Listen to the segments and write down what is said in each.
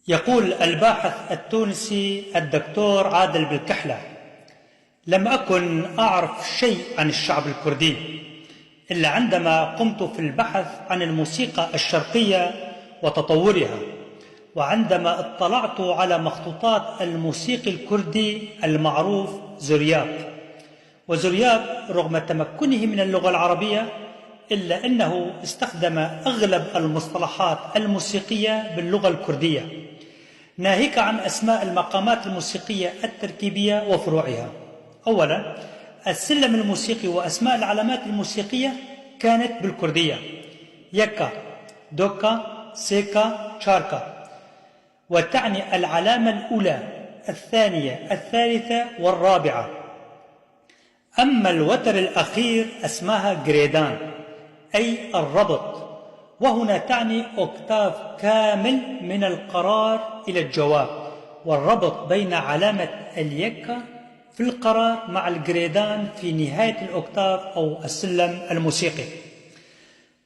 يقول الباحث التونسي الدكتور عادل بالكحلة: لم أكن أعرف شيء عن الشعب الكردي إلا عندما قمت في البحث عن الموسيقى الشرقية وتطورها، وعندما اطلعت على مخطوطات الموسيقي الكردي المعروف زورياب. وزورياب رغم تمكنه من اللغة العربية إلا أنه استخدم أغلب المصطلحات الموسيقية باللغة الكردية، ناهيك عن أسماء المقامات الموسيقية التركيبية وفروعها. أولا، السلم الموسيقي وأسماء العلامات الموسيقية كانت بالكردية: يكا، دوكا، سيكا، شاركا، وتعني العلامة الأولى، الثانية، الثالثة والرابعة. أما الوتر الأخير اسمها جريدان، أي الربط، وهنا تعني أوكتاف كامل من القرار إلى الجواب، والربط بين علامة اليكا في القرار مع الجريدان في نهاية الأوكتاف أو السلم الموسيقي.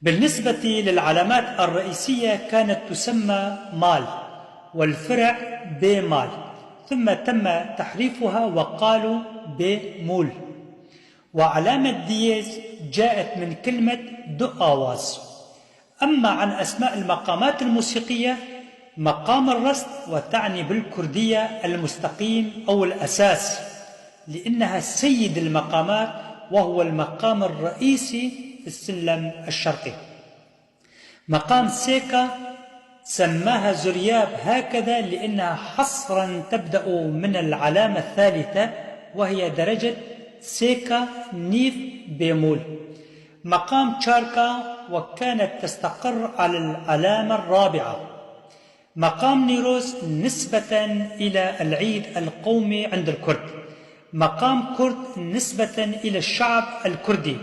بالنسبة للعلامات الرئيسية كانت تسمى مال، والفرع بمال، ثم تم تحريفها وقالوا بمول. وعلامة دييز جاءت من كلمة دو آواز. أما عن أسماء المقامات الموسيقية، مقام الرست، وتعني بالكردية المستقيم أو الأساس، لأنها سيد المقامات وهو المقام الرئيسي في السلم الشرقي. مقام سيكا سماها زورياب هكذا لأنها حصرا تبدأ من العلامة الثالثة، وهي درجة سيكا نيف بيمول. مقام شاركا وكانت تستقر على العلامة الرابعة. مقام نيروز نسبة إلى العيد القومي عند الكرد. مقام كرد نسبة إلى الشعب الكردي،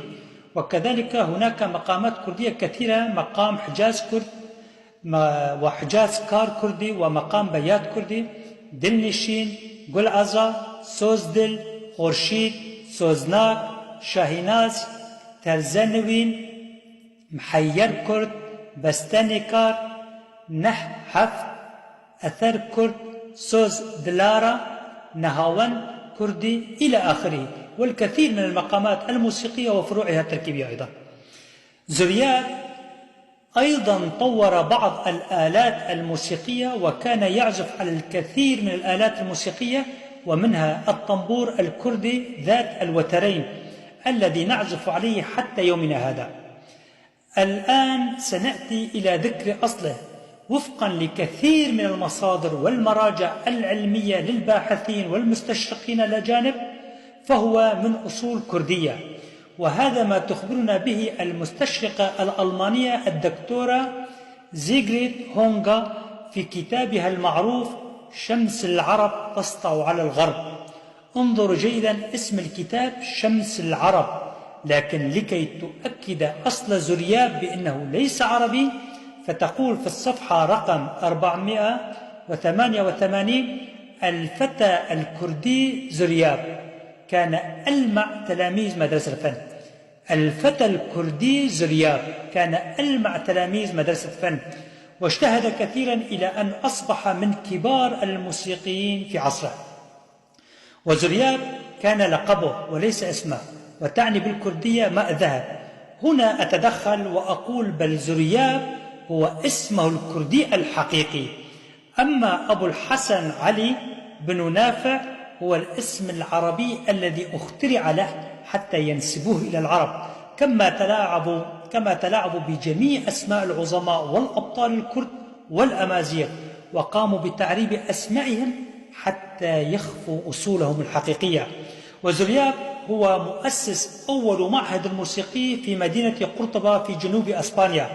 وكذلك هناك مقامات كردية كثيرة: مقام حجاز كرد، وحجاز كار كردي، ومقام بيات كردي، دلنشين، قلعزا، سوزدل، خورشيد، سوزناك، شاهيناز، ترزنوين، محير كرد، بستاني كار، نح حفت، أثر كرد، سوز دلارة، نهاون كردي، إلى آخره، والكثير من المقامات الموسيقية وفروعها التركيبية أيضا. زورياب أيضا طور بعض الآلات الموسيقية، وكان يعزف على الكثير من الآلات الموسيقية، ومنها الطنبور الكردي ذات الوترين الذي نعزف عليه حتى يومنا هذا. الآن سنأتي إلى ذكر أصله. وفقا لكثير من المصادر والمراجع العلمية للباحثين والمستشرقين الأجانب، فهو من أصول كردية، وهذا ما تخبرنا به المستشرقة الألمانية الدكتورة زيغريد هونغا في كتابها المعروف شمس العرب تسطع على الغرب. انظروا جيدا اسم الكتاب شمس العرب، لكن لكي تؤكد أصل زورياب بأنه ليس عربي، فتقول في الصفحة رقم 488: الفتى الكردي زورياب كان ألمع تلاميذ مدرسة الفن. الفتى الكردي زورياب كان ألمع تلاميذ مدرسة الفن، واجتهد كثيرا إلى أن أصبح من كبار الموسيقيين في عصره. وزورياب كان لقبه وليس اسمه، وتعني بالكردية ماء ذهب. هنا أتدخل وأقول بل زورياب هو اسمه الكردي الحقيقي، أما أبو الحسن علي بن نافع هو الاسم العربي الذي اخترع له حتى ينسبوه إلى العرب، كما تلاعبوا بجميع أسماء العظماء والأبطال الكرد والأمازيغ، وقاموا بتعريب أسمائهم حتى يخفوا أصولهم الحقيقية. وزورياب هو مؤسس أول معهد موسيقي في مدينة قرطبة في جنوب أسبانيا.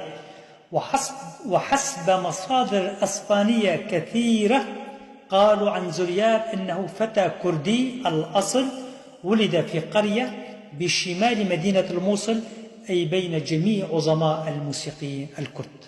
وحسب مصادر أسبانية كثيرة قالوا عن زورياب إنه فتى كردي الأصل، ولد في قرية بشمال مدينة الموصل، أي بين جميع عظماء الموسيقيين الكرد.